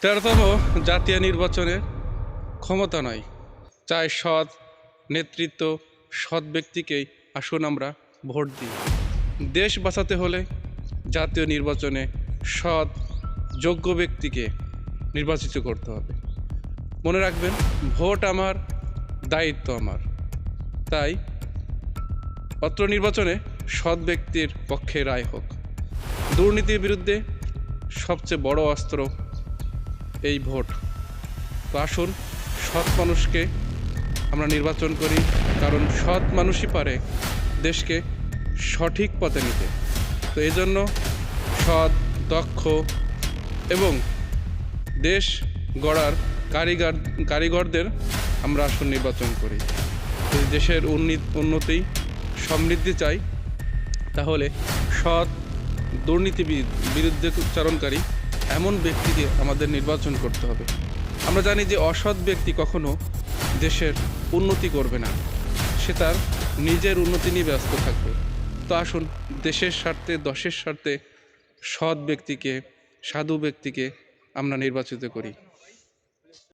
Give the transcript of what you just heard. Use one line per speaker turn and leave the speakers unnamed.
13তম জাতীয় নির্বাচনে ক্ষমতা নয়, চাই সৎ নেতৃত্ব, সৎ ব্যক্তিকেই আসুন আমরা ভোট দিই। দেশ বাঁচাতে হলে জাতীয় নির্বাচনে সৎ যোগ্য ব্যক্তিকে নির্বাচিত করতে হবে। মনে রাখবেন, ভোট আমার, দায়িত্ব আমার। তাই অত্র নির্বাচনে সৎ ব্যক্তির পক্ষে রায় হোক। দুর্নীতির বিরুদ্ধে সবচেয়ে বড় অস্ত্র এই ভোট। তো আসুন সৎ মানুষকে আমরা নির্বাচন করি, কারণ সৎ মানুষই পারে দেশকে সঠিক পথে নিতে। তো এই জন্য সৎ, দক্ষ এবং দেশ গড়ার কারিগরদের আমরা আসুন নির্বাচন করি। যদি দেশের উন্নতি সমৃদ্ধি চাই, তাহলে সৎ দুর্নীতি বিরুদ্ধে উচ্চারণকারী এমন ব্যক্তিকে আমাদের নির্বাচন করতে হবে। আমরা জানি যে অসৎ ব্যক্তি কখনো দেশের উন্নতি করবে না, সে তার নিজের উন্নতি নিয়ে ব্যস্ত থাকবে। তো আসুন দেশের স্বার্থে, দশের স্বার্থে সৎ ব্যক্তিকে, সাধু ব্যক্তিকে আমরা নির্বাচিত করি।